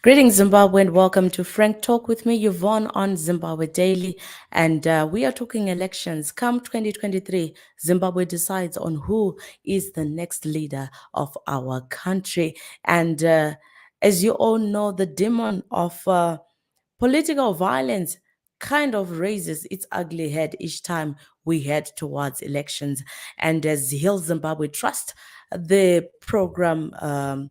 Greetings, Zimbabwe, and welcome to Frank Talk with me, Yvonne, on Zimbabwe Daily. And we are talking elections. Come 2023, Zimbabwe decides on who is the next leader of our country. And as you all know, the demon of political violence kind of raises its ugly head each time we head towards elections. And as Heal Zimbabwe Trust, the program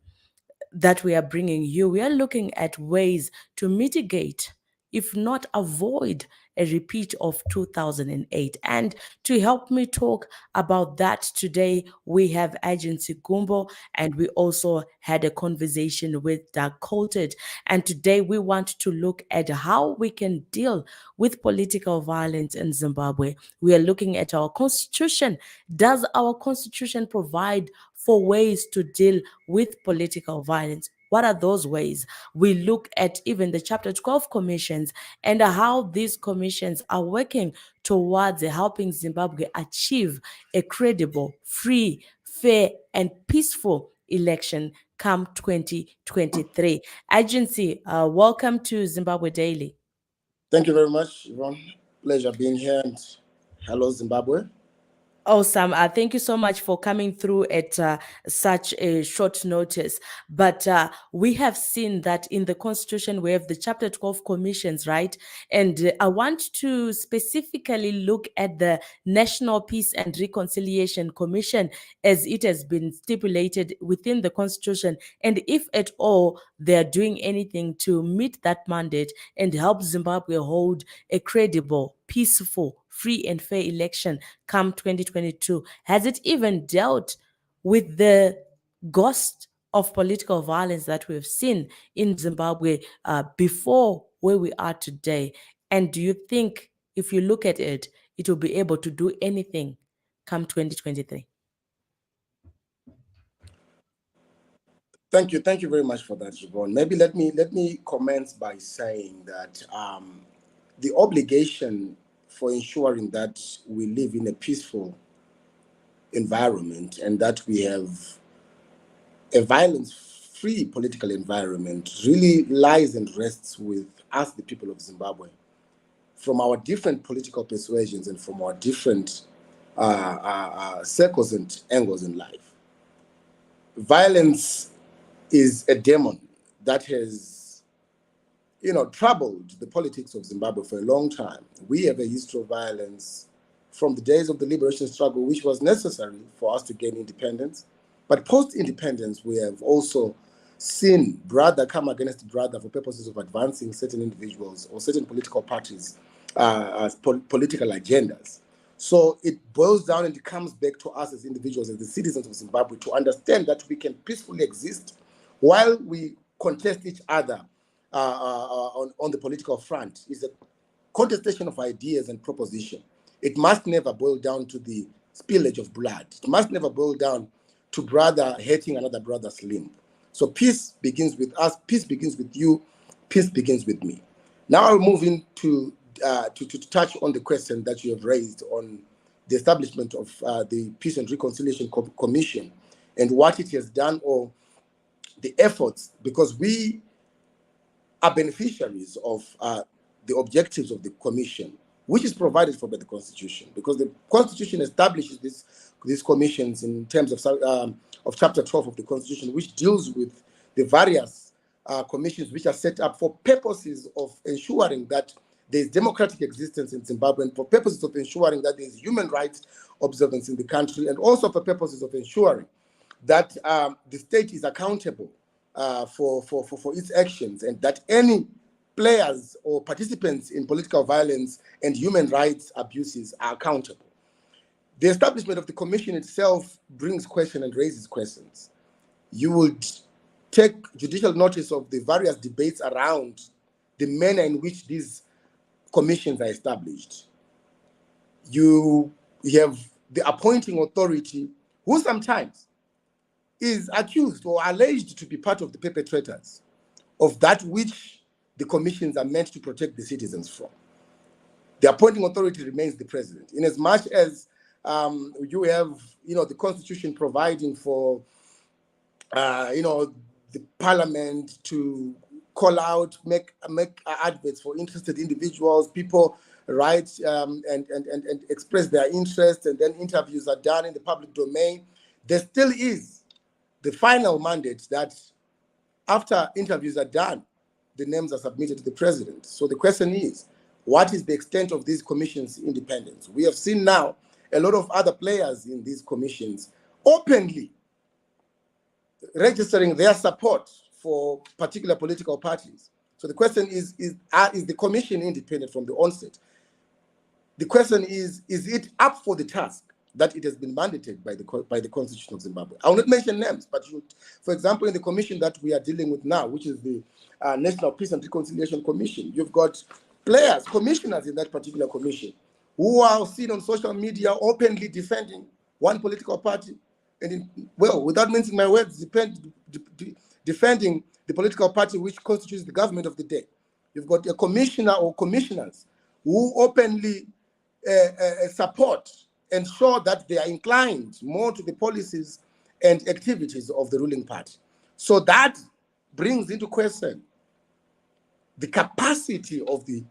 that we are bringing you, we are looking at ways to mitigate, if not avoid, a repeat of 2008. And to help me talk about that today, we have Agency Gumbo, and we also had a conversation with Doug Colter. And today we want to look at how we can deal with political violence in Zimbabwe. We are looking at our constitution. Does our constitution provide for ways to deal with political violence? What are those ways? We look at even the Chapter 12 commissions and how these commissions are working towards helping Zimbabwe achieve a credible, free, fair, and peaceful election come 2023. Agency, welcome to Zimbabwe Daily. Thank you very much, Yvonne. Pleasure being here, and hello, Zimbabwe. Awesome. Thank you so much for coming through at such a short notice. But we have seen that in the Constitution, we have the Chapter 12 commissions, right? And I want to specifically look at the National Peace and Reconciliation Commission as it has been stipulated within the Constitution. And if at all they are doing anything to meet that mandate and help Zimbabwe hold a credible, peaceful, free and fair election come 2022? Has it even dealt with the ghost of political violence that we've seen in Zimbabwe before where we are today? And do you think if you look at it, it will be able to do anything come 2023? Thank you very much for that, Yvonne. Maybe let me commence by saying that the obligation for ensuring that we live in a peaceful environment and that we have a violence-free political environment really lies and rests with us, the people of Zimbabwe, from our different political persuasions and from our different circles and angles in life. Violence is a demon that has, troubled the politics of Zimbabwe for a long time. We have a history of violence from the days of the liberation struggle, which was necessary for us to gain independence. But post-independence, we have also seen brother come against brother for purposes of advancing certain individuals or certain political parties' political agendas. So it boils down and it comes back to us as individuals, as the citizens of Zimbabwe, to understand that we can peacefully exist while we contest each other on the political front. Is a contestation of ideas and proposition. It must never boil down to the spillage of blood. It must never boil down to brother hating another brother's limb. So peace begins with us, peace begins with you, peace begins with me. Now I'll move into to touch on the question that you have raised on the establishment of the Peace and Reconciliation Commission and what it has done, or the efforts, because we are beneficiaries of the objectives of the commission, which is provided for by the Constitution, because the Constitution establishes these commissions in terms of Chapter 12 of the Constitution, which deals with the various commissions which are set up for purposes of ensuring that there is democratic existence in Zimbabwe, and for purposes of ensuring that there is human rights observance in the country, and also for purposes of ensuring that the state is accountable for its actions, and that any players or participants in political violence and human rights abuses are accountable. The establishment of the commission itself brings questions and raises questions. You would take judicial notice of the various debates around the manner in which these commissions are established. You have the appointing authority, who sometimes is accused or alleged to be part of the perpetrators of that which the commissions are meant to protect the citizens from. The appointing authority remains the president, in as much as you have, the Constitution providing for, the parliament to call out, make adverts for interested individuals. People write and express their interest, and then interviews are done in the public domain. There still is the final mandate that after interviews are done, the names are submitted to the president. So the question is, what is the extent of these commissions' independence? We have seen now a lot of other players in these commissions openly registering their support for particular political parties. So the question is the commission independent from the onset? The question is it up for the task that it has been mandated by the Constitution of Zimbabwe? I will not mention names, but for example, in the commission that we are dealing with now, which is the National Peace and Reconciliation Commission, you've got players, commissioners in that particular commission, who are seen on social media openly defending one political party, and without mincing my words, defending the political party which constitutes the government of the day. You've got a commissioner or commissioners who openly support and show that they are inclined more to the policies and activities of the ruling party. So that brings into question the capacity of the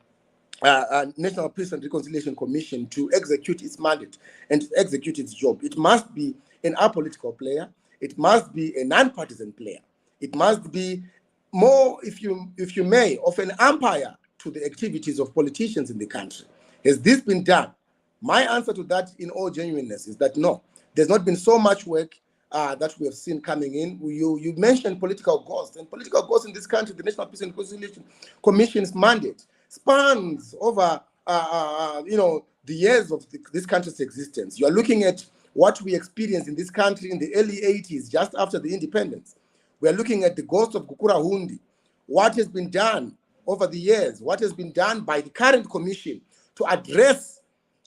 National Peace and Reconciliation Commission to execute its mandate and to execute its job. It must be an apolitical player. It must be a non-partisan player. It must be more, if you may, of an umpire to the activities of politicians in the country. Has this been done? My answer to that, in all genuineness, is that no. There's not been so much work that we have seen coming in. You mentioned political ghosts, and political ghosts in this country, the National Peace and Reconciliation Commission's mandate spans over the years of this country's existence. You are looking at what we experienced in this country in the early 80s, just after the independence. We are looking at the ghost of Gukura Hundi. What has been done over the years? What has been done by the current commission to address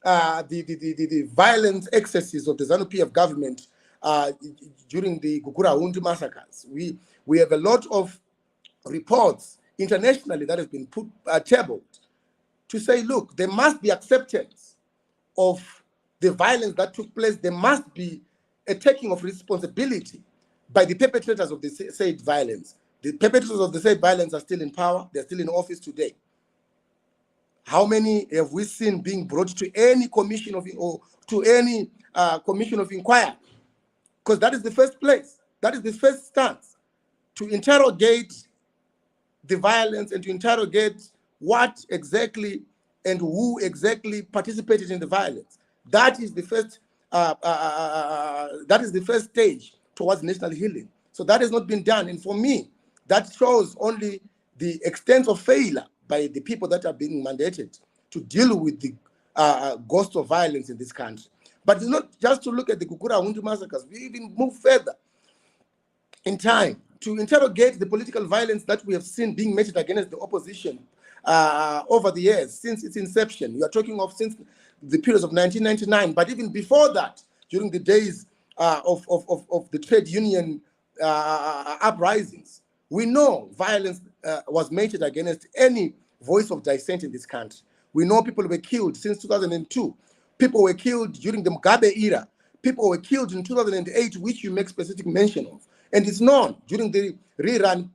the violent excesses of the ZANU-PF government during the Gukura Hundi massacres? We have a lot of reports internationally that have been tabled to say, look, there must be acceptance of the violence that took place. There must be a taking of responsibility by the perpetrators of the said violence. The perpetrators of the said violence are still in power. They're still in office today. How many have we seen being brought to any commission of commission of inquiry? Because that is the first place. That is the first stance, to interrogate the violence and to interrogate what exactly and who exactly participated in the violence. That is the first. That is the first stage towards national healing. So that has not been done, and for me, that shows only the extent of failure by the people that are being mandated to deal with the ghost of violence in this country. But it's not just to look at the Gukura Hundi massacres. We even move further in time to interrogate the political violence that we have seen being meted against the opposition over the years, since its inception. You are talking of since the periods of 1999, but even before that, during the days of the trade union uprisings. We know violence was meted against any voice of dissent in this country. We know people were killed since 2002. People were killed during the Mugabe era. People were killed in 2008, which you make specific mention of. And it's known during the election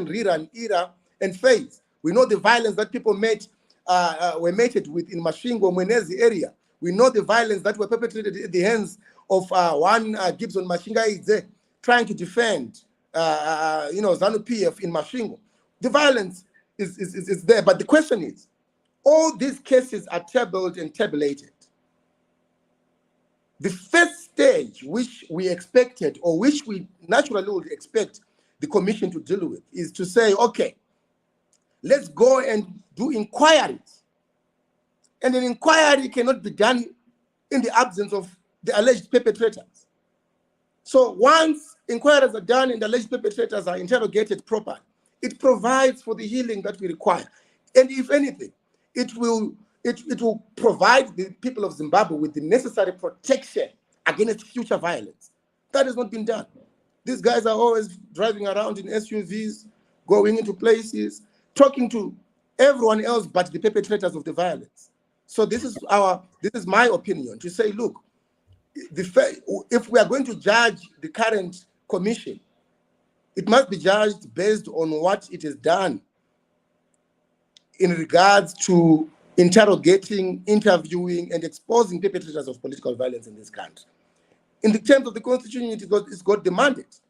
rerun era and phase. We know the violence that people were mated with in Mashingo, Mwenezi area. We know the violence that were perpetrated at the hands of one Gibson Mashinga trying to defend ZANU-PF in Mashingo. The violence is there, but the question is, all these cases are tabled and tabulated. The first stage which we expected, or which we naturally would expect the commission to deal with, is to say, okay, let's go and do inquiries. And an inquiry cannot be done in the absence of the alleged perpetrators. So once inquiries are done and the alleged perpetrators are interrogated properly, it provides for the healing that we require. And if anything, it will provide the people of Zimbabwe with the necessary protection against future violence. That has not been done. These guys are always driving around in SUVs, going into places, talking to everyone else but the perpetrators of the violence. So this is my opinion, to say, look, if we are going to judge the current commission It must be judged based on what it has done in regards to interrogating, interviewing, and exposing perpetrators of political violence in this country. In the terms of the Constitution, it's got the mandate.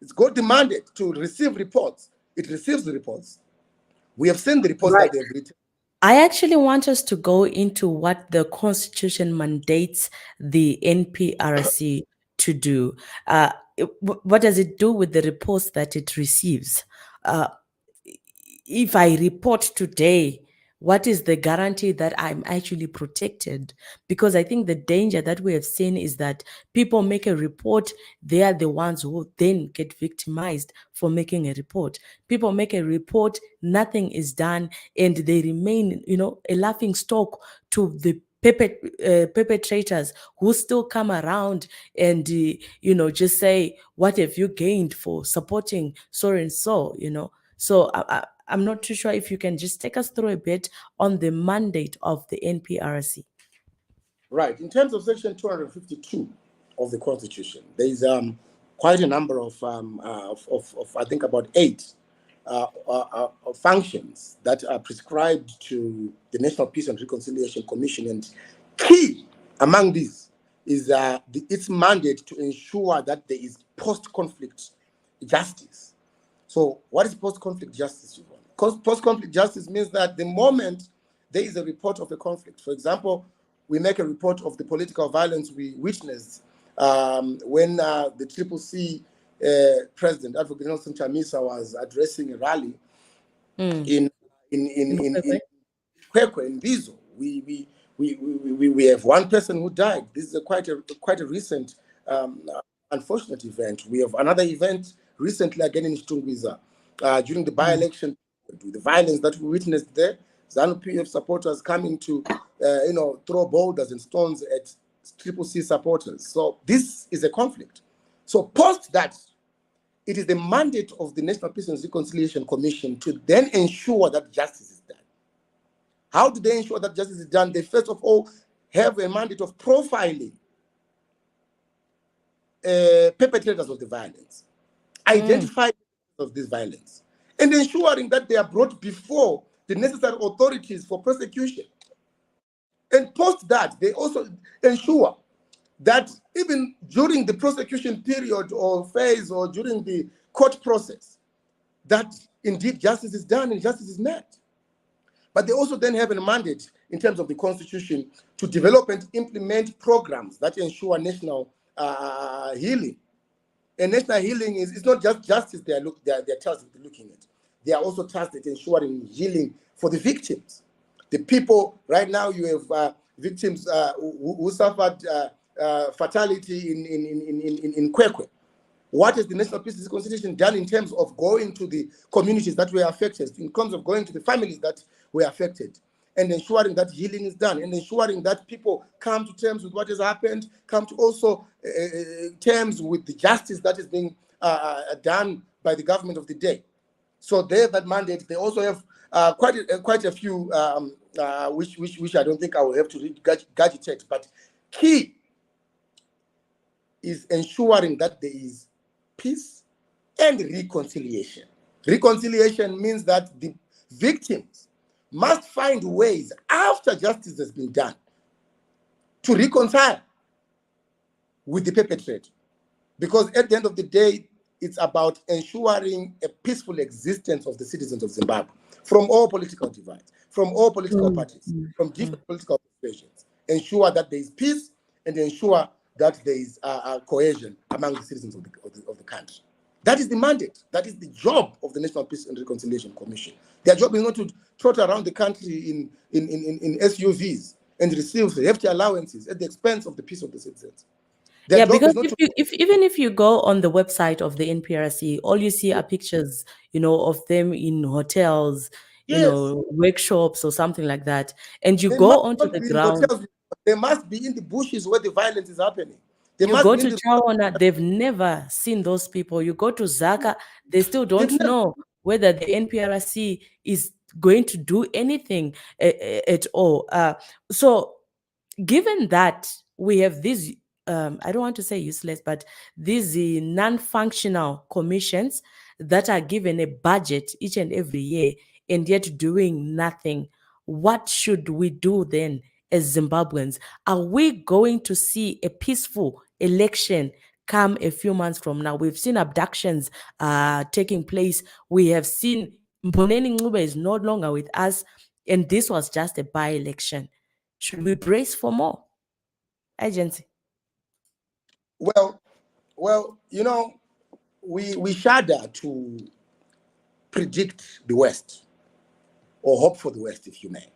It's got the mandate to receive reports. It receives the reports. We have seen the reports Right. that they've written. I actually want us to go into what the Constitution mandates the NPRC to do. What does it do with the reports that it receives? Uh, if I report today, what is the guarantee that I'm actually protected? Because I think the danger that we have seen is that people make a report, they are the ones who then get victimized for making a report. People make a report, nothing is done, and they remain, a laughing stock to the perpetrators who still come around and just say, what have you gained for supporting so and so, so I'm not too sure if you can just take us through a bit on the mandate of the NPRC. Right. In terms of Section 252 of the Constitution, there is quite a number of I think about 8 functions that are prescribed to the National Peace and Reconciliation Commission, and key among these is its mandate to ensure that there is post-conflict justice. So, what is post-conflict justice, Yvonne? Because post-conflict justice means that the moment there is a report of a conflict, for example, we make a report of the political violence we witnessed when the Triple C president, Advocate Nelson Chamisa, was addressing a rally in Kwekwe, in Bizo. We have one person who died. This is quite a recent unfortunate event. We have another event recently again in Stungwiza during the by-election, the violence that we witnessed there. ZANU-PF supporters coming to throw boulders and stones at Triple C supporters. So this is a conflict. So post that, it is the mandate of the National Peace and Reconciliation Commission to then ensure that justice is done. How do they ensure that justice is done? They first of all have a mandate of profiling perpetrators of the violence, identify of this violence, and ensuring that they are brought before the necessary authorities for prosecution. And post that, they also ensure that even during the prosecution period or phase or during the court process, that indeed justice is done and justice is met. But they also then have a mandate in terms of the Constitution to develop and implement programs that ensure national healing. And national healing is not just justice they're tasked with looking at. They are also tasked with ensuring healing for the victims. The people, right now you have victims who suffered fatality in Kwekwe. What has the National Peace and Reconciliation done in terms of going to the communities that were affected, in terms of going to the families that were affected, and ensuring that healing is done, and ensuring that people come to terms with what has happened, come to also terms with the justice that is being done by the government of the day. So they have that mandate. They also have quite a few, which I don't think I will have to regurgitate, but key is ensuring that there is peace and reconciliation. Reconciliation means that the victims must find ways after justice has been done to reconcile with the perpetrator. Because at the end of the day, it's about ensuring a peaceful existence of the citizens of Zimbabwe from all political divides, from all political parties, from different political persuasions. Ensure that there is peace and ensure that there is cohesion among the citizens of the country. That is the mandate. That is the job of the National Peace and Reconciliation Commission. Their job is not to trot around the country in SUVs and receive hefty allowances at the expense of the peace of the citizens. Their Yeah, job because is not to. even if you go on the website of the NPRC, all you see are pictures, of them in hotels, Yes, workshops or something like that. And you they go must onto not the be in ground, hotels. They must be in the bushes where the violence is happening. They you must go be in to the. Chawana, they've never seen those people. You go to Zaka, they still They've don't never. know whether the NPRC is going to do anything at all. So given that we have these I don't want to say useless, but these non-functional commissions that are given a budget each and every year and yet doing nothing. What should we do then as Zimbabweans? Are we going to see a peaceful election come a few months from now? We've seen abductions taking place. We have seen Mponeni Ncube is no longer with us, and this was just a by-election. Should we brace for more? Agency. Well, you know, we shudder to predict the West or hope for the West, if you may.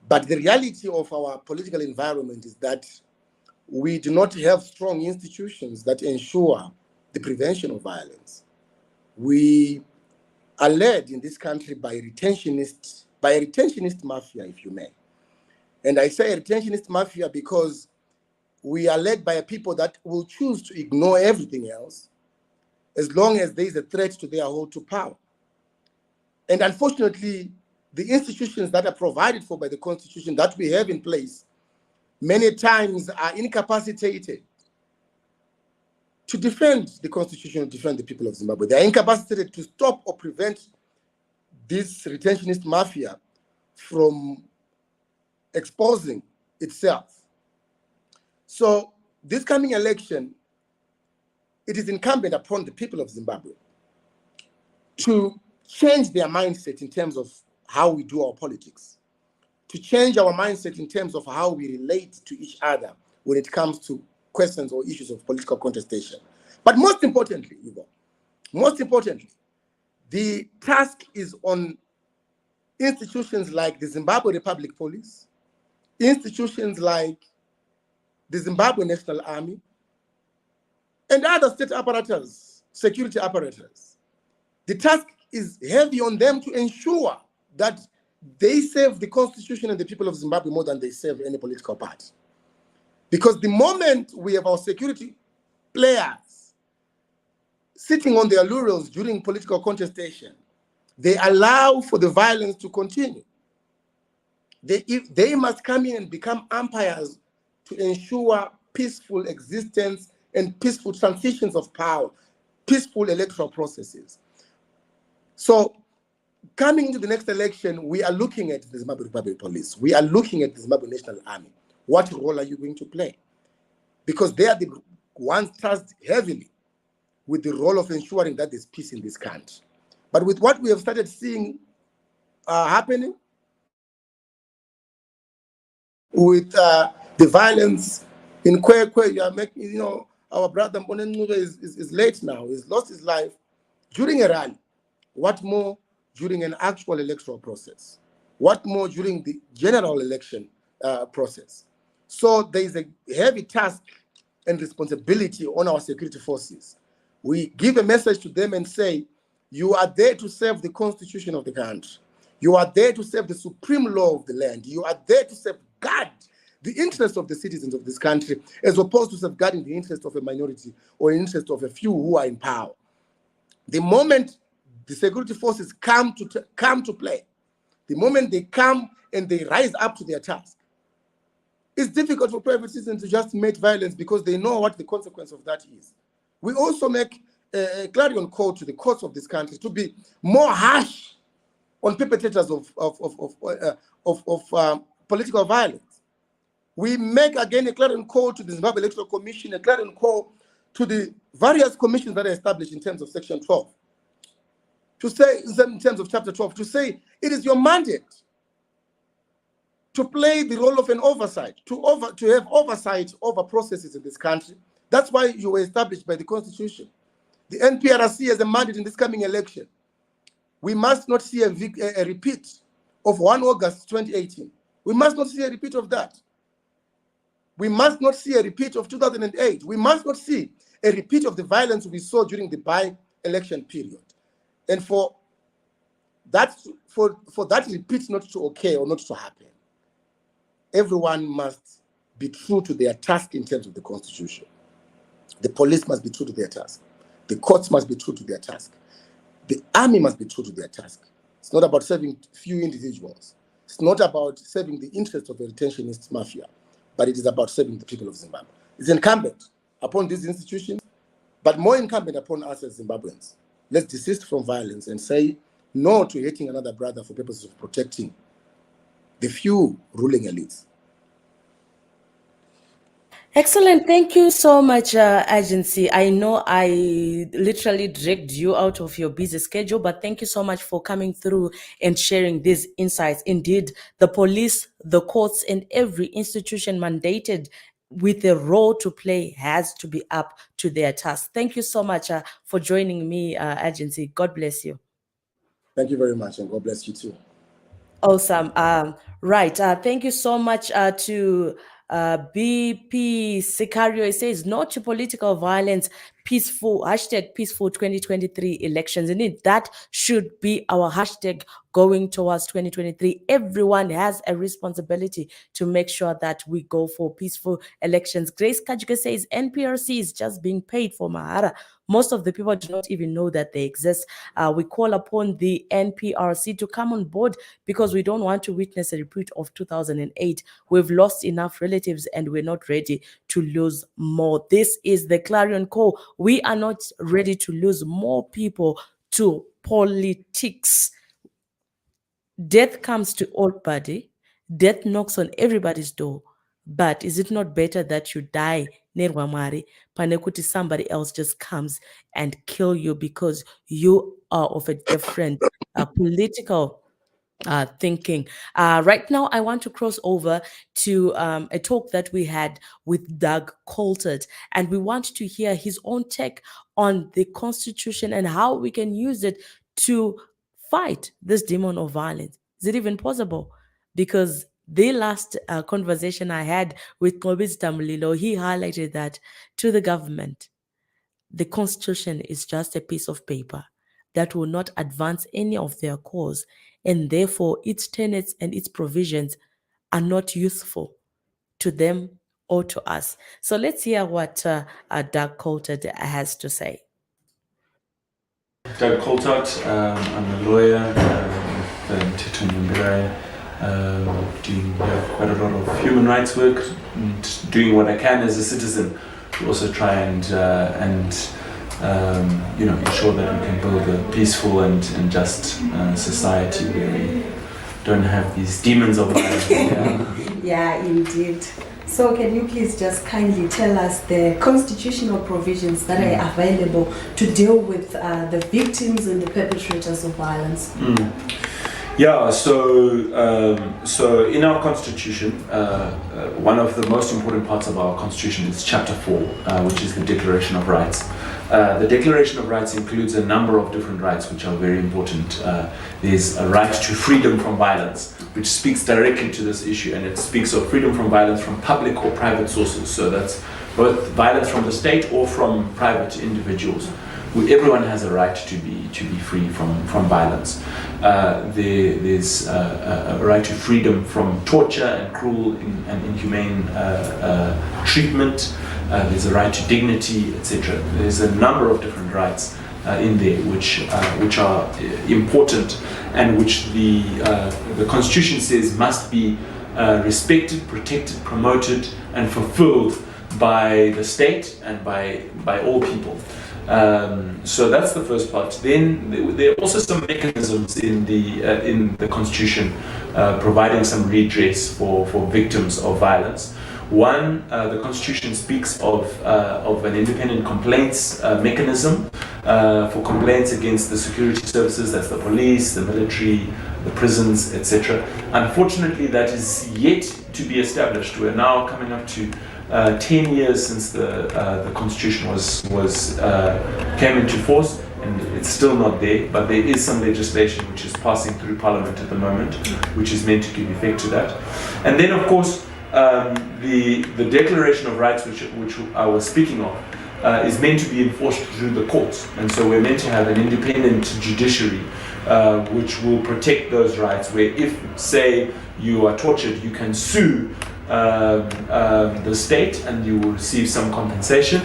But the reality of our political environment is that we do not have strong institutions that ensure the prevention of violence. We are led in this country by a retentionist mafia, if you may. And I say retentionist mafia because we are led by a people that will choose to ignore everything else as long as there is a threat to their hold to power. And unfortunately, the institutions that are provided for by the Constitution that we have in place many times are incapacitated to defend the Constitution and defend the people of Zimbabwe. They are incapacitated to stop or prevent this retentionist mafia from exposing itself. So this coming election, it is incumbent upon the people of Zimbabwe to change their mindset in terms of how we do our politics, to change our mindset in terms of how we relate to each other when it comes to questions or issues of political contestation. But most importantly, the task is on institutions like the Zimbabwe Republic Police, institutions like the Zimbabwe National Army, and other state apparatus, security apparatus. The task is heavy on them to ensure that they serve the Constitution and the people of Zimbabwe more than they serve any political party. Because the moment we have our security players sitting on their laurels during political contestation, they allow for the violence to continue. They must come in and become umpires to ensure peaceful existence and peaceful transitions of power, peaceful electoral processes. So coming into the next election, we are looking at the Zimbabwe Republic Police. We are looking at the Zimbabwe National Army. What role are you going to play? Because they are the ones tasked heavily with the role of ensuring that there's peace in this country. But with what we have started seeing happening, with the violence in Kwekwe, you are making, you know, our brother Mponeni Ncube is late now. He's lost his life during a rally. What more during an actual electoral process? What more during the general election process? So there is a heavy task and responsibility on our security forces. We give a message to them and say, you are there to serve the Constitution of the country. You are there to serve the supreme law of the land. You are there to safeguard the interests of the citizens of this country, as opposed to safeguarding the interests of a minority or the interest of a few who are in power. The moment the security forces come to play, the moment they come and they rise up to their task, it's difficult for private citizens to just make violence because they know what the consequence of that is. We also make a clarion call to the courts of this country to be more harsh on perpetrators of political violence. We make again a clarion call to the Zimbabwe Electoral Commission, a clarion call to the various commissions that are established in terms of Section 12, to say, in terms of Chapter 12, to say it is your mandate to play the role of an oversight, to have oversight over processes in this country. That's why you were established by the Constitution. The NPRC has a mandate in this coming election. We must not see a repeat of 1 August 2018. We must not see a repeat of that. We must not see a repeat of 2008. We must not see a repeat of the violence we saw during the by-election period. And for that repeat not to occur or not to happen, everyone must be true to their task in terms of the Constitution. The police must be true to their task. The courts must be true to their task. The army must be true to their task. It's not about serving few individuals. It's not about serving the interests of a retentionist mafia, but it is about serving the people of Zimbabwe. It's incumbent upon these institutions, but more incumbent upon us as Zimbabweans Let's desist from violence and say no to hating another brother for purposes of protecting the few ruling elites. Excellent. Thank you so much, Agency. I know I literally dragged you out of your busy schedule, but thank you so much for coming through and sharing these insights. Indeed, the police, the courts, and every institution mandated with a role to play has to be up to their task. Thank you so much for joining me, Agency. God bless you. Thank you very much, and God bless you too. Awesome. Right. Thank you so much to BP Sicario. It says no to political violence, peaceful, hashtag peaceful 2023 elections. Indeed, that should be our hashtag going towards 2023. Everyone has a responsibility to make sure that we go for peaceful elections. Grace Kajuke says NPRC is just being paid for Mahara. Most of the people do not even know that they exist. We call upon the NPRC to come on board because we don't want to witness a repeat of 2008. We've lost enough relatives and we're not ready to lose more. This is the clarion call. We are not ready to lose more people to politics. Death comes to all body. Death knocks on everybody's door. But is it not better that you die nerwamari panekuti somebody else just comes and kill you because you are of a different political thinking. Right now, I want to cross over to a talk that we had with Doug Colter, and we want to hear his own take on the Constitution and how we can use it to fight this demon of violence. Is it even possible? Because the last conversation I had with Kobis Tamulilo, he highlighted that to the government, the Constitution is just a piece of paper that will not advance any of their cause, and therefore its tenets and its provisions are not useful to them or to us. So let's hear what Doug Coulter has to say. Doug Colter, I'm a lawyer in Tetumbira, doing quite a lot of human rights work and doing what I can as a citizen to also try and ensure that we can build a peaceful and just society where we don't have these demons of violence. Yeah, indeed. So can you please just kindly tell us the constitutional provisions that are available to deal with the victims and the perpetrators of violence? Yeah, so in our constitution, one of the most important parts of our constitution is Chapter 4, which is the Declaration of Rights. The Declaration of Rights includes a number of different rights which are very important. There's a right to freedom from violence, which speaks directly to this issue, and it speaks of freedom from violence from public or private sources. So that's both violence from the state or from private individuals. Everyone has a right to be free from violence. There's a right to freedom from torture and cruel and inhumane treatment. There's a right to dignity, etc. There's a number of different rights in there which are important and which the Constitution says must be respected, protected, promoted, and fulfilled by the state and by all people. So that's the first part. Then there are also some mechanisms in the Constitution providing some redress for victims of violence. One, the Constitution speaks of an independent complaints mechanism for complaints against the security services, that's the police, the military, the prisons, etc. Unfortunately, that is yet to be established. We're now coming up to 10 years since the Constitution came into force, and it's still not there, but there is some legislation which is passing through Parliament at the moment, which is meant to give effect to that. And then, of course, the Declaration of Rights, which I was speaking of, is meant to be enforced through the courts, and so we're meant to have an independent judiciary which will protect those rights, where if, say, you are tortured, you can sue the state and you will receive some compensation,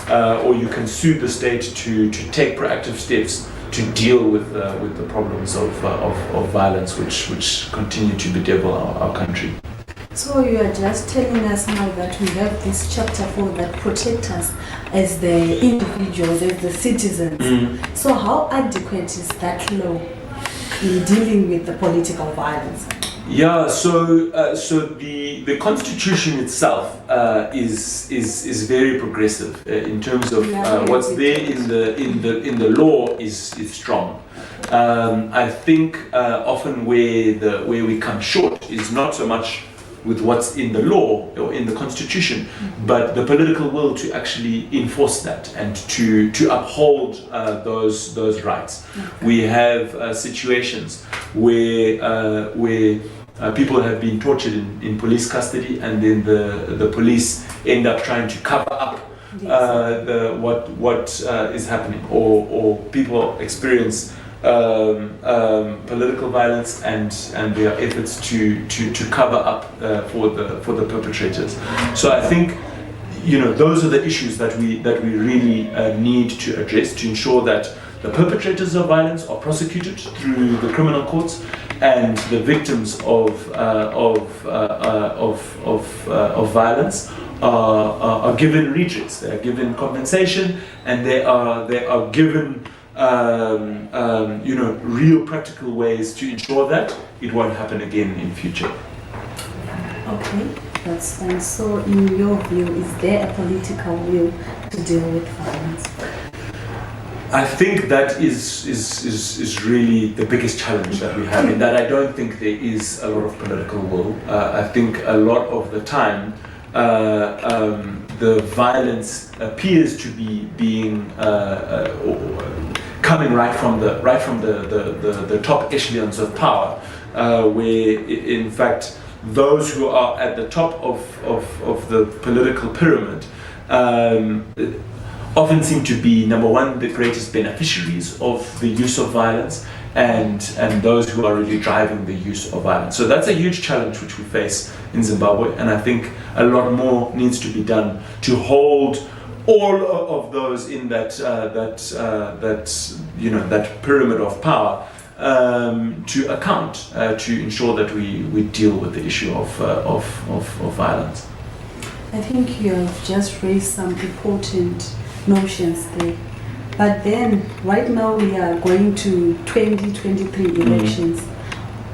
or you can sue the state to take proactive steps to deal with the problems of violence which continue to bedevil our country. So you are just telling us now that we have this chapter 4 that protect us as the individuals, as the citizens. So how adequate is that law in dealing with the political violence? Yeah, so the Constitution itself is very progressive in terms of what's there in the law is strong. I think often where we come short is not so much with what's in the law or in the Constitution, but the political will to actually enforce that and to uphold those rights. We have situations where people have been tortured in police custody, and then the police end up trying to cover up what is happening, or people experience political violence and their efforts to cover up for the perpetrators. So I think those are the issues that we really need to address to ensure that the perpetrators of violence are prosecuted through the criminal courts, and the victims of violence are given redress. They are given compensation, and they are given real practical ways to ensure that it won't happen again in future. Okay, that's fine. So in your view, is there a political will to deal with violence? I think that is really the biggest challenge that we have, in that I don't think there is a lot of political will. I think a lot of the time the violence appears to be being coming right from the top echelons of power, where in fact those who are at the top of the political pyramid often seem to be, number one, the greatest beneficiaries of the use of violence, and those who are really driving the use of violence. So that's a huge challenge which we face in Zimbabwe, and I think a lot more needs to be done to hold all of those in that pyramid of power to account, to ensure that we deal with the issue of violence. I think you have just raised some important notions there. But then, right now we are going to 2023 elections.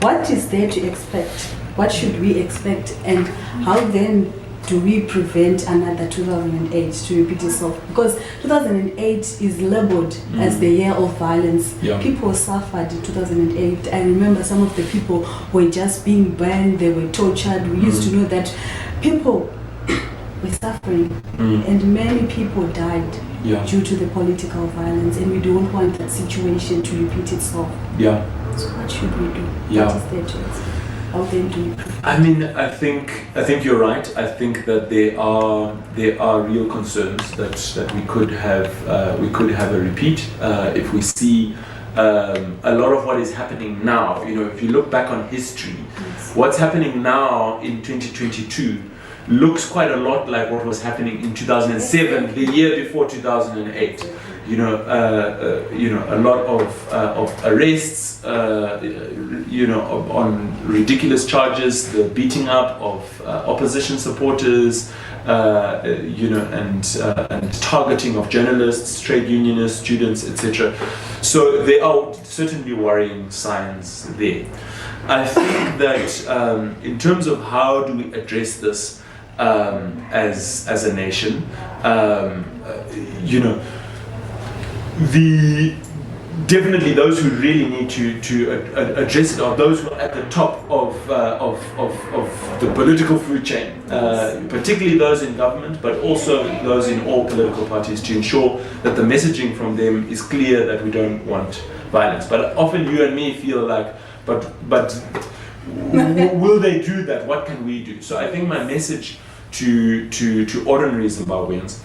What is there to expect? What should we expect? And how then do we prevent another 2008 to repeat itself? Because 2008 is labeled as the year of violence. Yeah. People suffered in 2008. I remember some of the people were just being burned, they were tortured. We used to know that people were suffering, and many people died due to the political violence, and we don't want that situation to repeat itself. Yeah. So what should we do? Yeah. What is there to expect? How then do we prevent? I mean, I think you're right. I think that there are real concerns that we could have a repeat if we see a lot of what is happening now. If you look back on history, what's happening now in 2022 looks quite a lot like what was happening in 2007, the year before 2008. A lot of arrests, on ridiculous charges, the beating up of opposition supporters, and targeting of journalists, trade unionists, students, etc. So there are certainly worrying signs there. I think that in terms of how do we address this as a nation, definitely those who really need to address it are those who are at the top of the political food chain, particularly those in government, but also those in all political parties, to ensure that the messaging from them is clear that we don't want violence. But often you and me feel like, but will they do that? What can we do? So I think my message to ordinary Zimbabweans,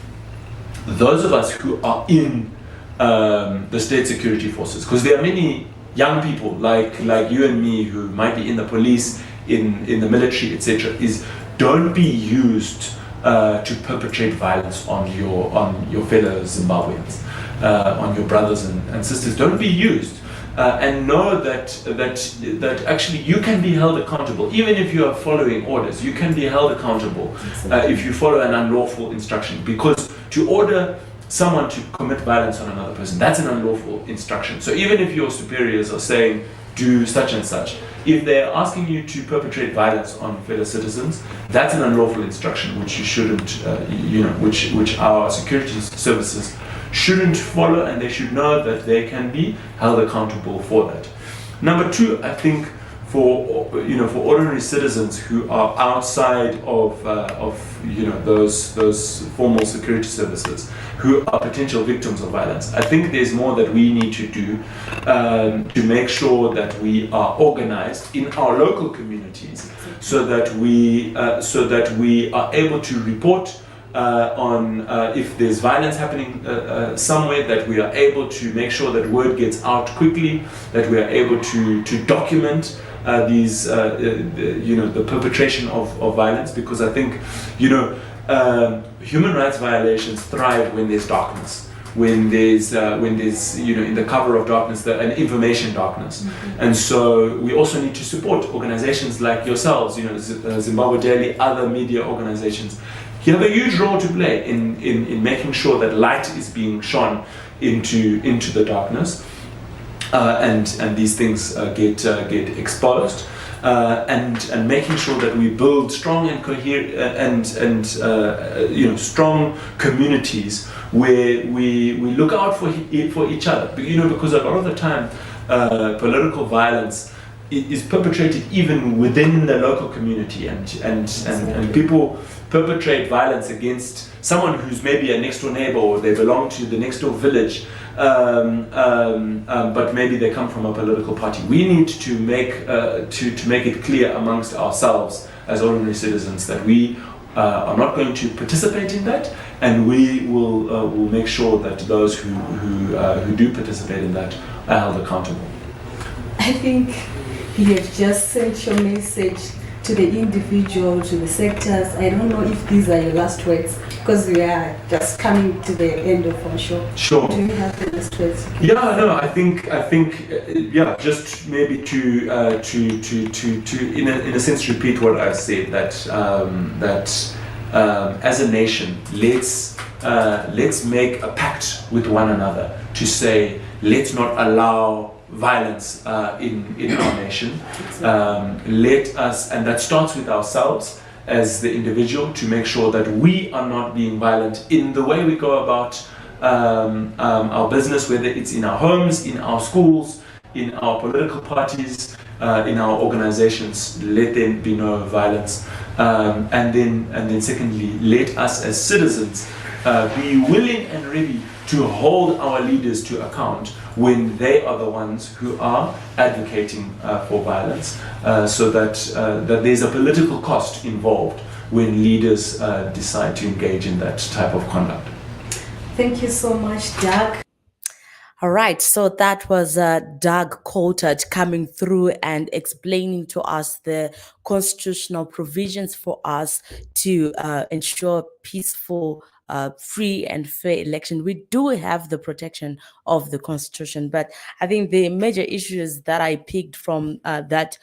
those of us who are in the state security forces, because there are many young people like you and me who might be in the police, in the military, etc., is don't be used to perpetrate violence on your fellow Zimbabweans, on your brothers and sisters. Don't be used. and know that actually you can be held accountable, even if you are following orders. You can be held accountable if you follow an unlawful instruction, because to order someone to commit violence on another person, that's an unlawful instruction. So even if your superiors are saying do such and such, if they're asking you to perpetrate violence on fellow citizens, that's an unlawful instruction which you shouldn't, which our security services shouldn't follow, and they should know that they can be held accountable for that. Number two, I think for ordinary citizens who are outside of those formal security services, who are potential victims of violence, I think there's more that we need to do to make sure that we are organized in our local communities, so that we are able to report on if there's violence happening somewhere, that we are able to make sure that word gets out quickly, that we are able to document the perpetration of violence, because I think human rights violations thrive when there's darkness, when there's in the cover of darkness, an information darkness. Mm-hmm. And so we also need to support organizations like yourselves, Zimbabwe Daily, other media organizations. You have a huge role to play in making sure that light is being shone into the darkness, and these things get exposed, and making sure that we build strong and coherent and strong communities where we look out for each other. Because a lot of the time political violence is perpetrated even within the local community, and people perpetrate violence against someone who's maybe a next door neighbor, or they belong to the next door village, but maybe they come from a political party. We need to make it clear amongst ourselves as ordinary citizens that we are not going to participate in that, and we will make sure that those who do participate in that are held accountable. I think you have just sent your message to the individual, to the sectors. I don't know if these are your last words, because we are just coming to the end of our show. Sure. Do you have the last words? Yeah, no, I think, just maybe to in a sense repeat what I said, that as a nation, let's make a pact with one another to say, let's not allow violence in our nation. Let us, and that starts with ourselves as the individual, to make sure that we are not being violent in the way we go about our business, whether it's in our homes, in our schools, in our political parties, in our organizations. Let there be no violence, and then secondly, let us as citizens be willing and ready to hold our leaders to account when they are the ones who are advocating for violence, so that there's a political cost involved when leaders decide to engage in that type of conduct. Thank you so much, Doug. All right, so that was Doug Colter coming through and explaining to us the constitutional provisions for us to ensure peaceful, free and fair election. We do have the protection of the Constitution, but I think the major issues that I picked from that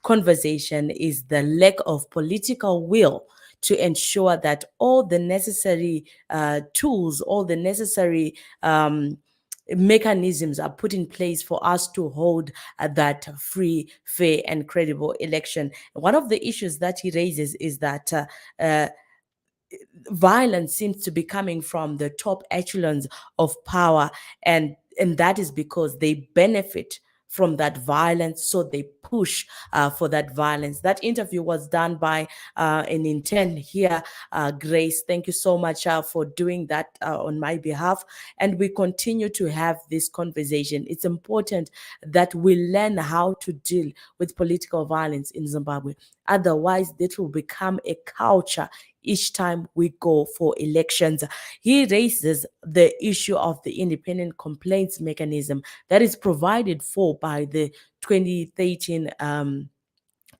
conversation is the lack of political will to ensure that all the necessary tools, all the necessary mechanisms are put in place for us to hold that free, fair and credible election. One of the issues that he raises is that violence seems to be coming from the top echelons of power, and that is because they benefit from that violence, so they push for that violence. That interview was done by an intern here, Grace. Thank you so much for doing that on my behalf. And we continue to have this conversation. It's important that we learn how to deal with political violence in Zimbabwe. Otherwise, it will become a culture each time we go for elections. He raises the issue of the independent complaints mechanism that is provided for by the 2013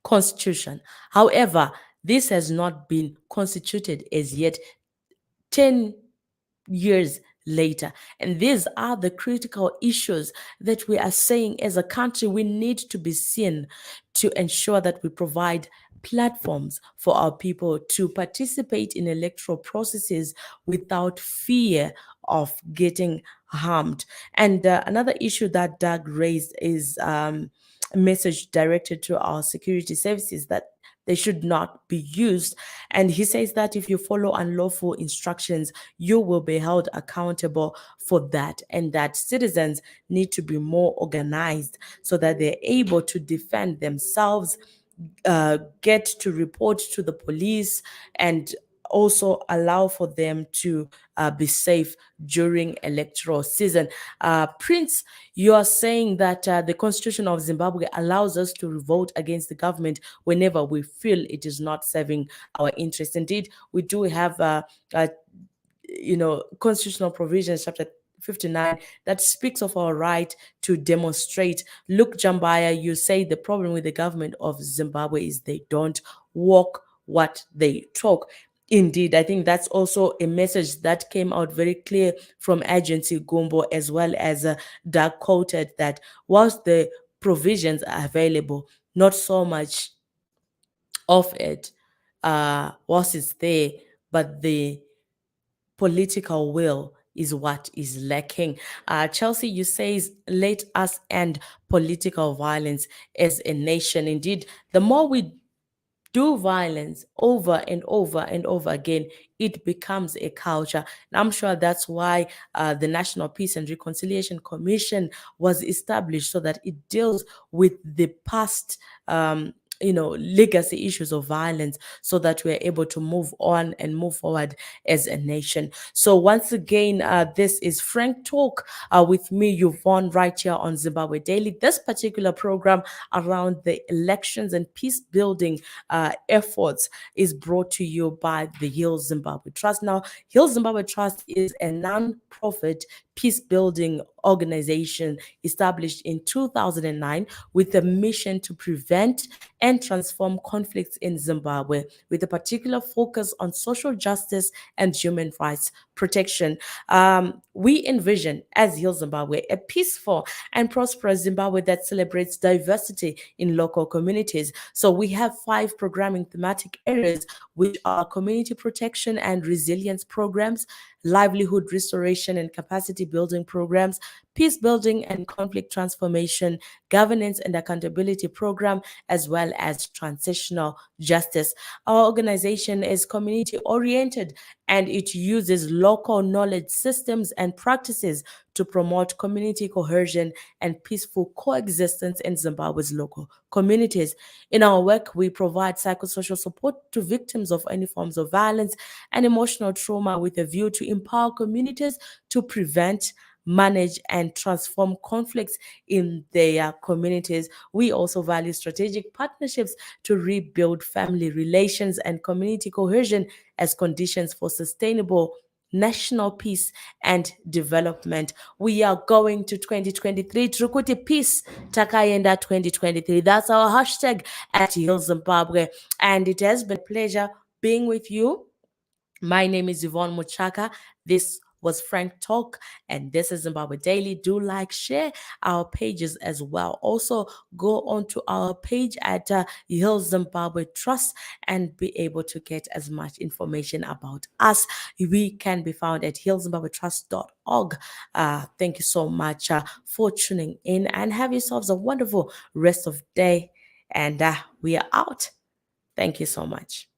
Constitution. However, this has not been constituted as yet. 10 years later. And these are the critical issues that we are saying as a country we need to be seen to ensure that we provide platforms for our people to participate in electoral processes without fear of getting harmed. And another issue that Doug raised is a message directed to our security services that they should not be used. And he says that if you follow unlawful instructions, you will be held accountable for that, and that citizens need to be more organized so that they're able to defend themselves, get to report to the police, and also allow for them to be safe during electoral season. Prince, you are saying that the Constitution of Zimbabwe allows us to revolt against the government whenever we feel it is not serving our interests. Indeed, we do have constitutional provisions, chapter 59, that speaks of our right to demonstrate. Look, Jambaya, you say the problem with the government of Zimbabwe is they don't walk what they talk. Indeed, I think that's also a message that came out very clear from Agency Gumbo, as well as Doug quoted that whilst the provisions are available, not so much of it whilst it's there, but the political will is what is lacking. Chelsea, you says, let us end political violence as a nation. Indeed, the more we do violence over and over and over again, it becomes a culture. And I'm sure that's why the National Peace and Reconciliation Commission was established, so that it deals with the past legacy issues of violence, so that we're able to move on and move forward as a nation. So once again, this is Frank Talk with me, Yvonne, right here on Zimbabwe Daily. This particular program around the elections and peace building efforts is brought to you by the Heal Zimbabwe Trust. Now, Heal Zimbabwe Trust is a non-profit peace building organization established in 2009 with a mission to prevent and transform conflicts in Zimbabwe, with a particular focus on social justice and human rights protection. We envision, as Heal Zimbabwe, a peaceful and prosperous Zimbabwe that celebrates diversity in local communities. So we have 5 programming thematic areas, which are community protection and resilience programs, livelihood restoration and capacity building programs, peace building and conflict transformation, governance and accountability program, as well as transitional justice. Our organization is community oriented, and it uses local knowledge systems and practices to promote community cohesion and peaceful coexistence in Zimbabwe's local communities. In our work, we provide psychosocial support to victims of any forms of violence and emotional trauma, with a view to empower communities to prevent, manage, and transform conflicts in their communities. We also value strategic partnerships to rebuild family relations and community cohesion as conditions for sustainable national peace and development. We are going to 2023. Trukuti peace takayenda 2023. That's our hashtag at Heal Zimbabwe. And it has been a pleasure being with you. My name is Yvonne Muchaka. This was Frank Talk, and this is Zimbabwe Daily. Do like, share our pages as well. Also, go on to our page at Heal Zimbabwe Trust and be able to get as much information about us. We can be found at healzimbabwetrust.org. Thank you so much for tuning in, and have yourselves a wonderful rest of day. And we are out. Thank you so much.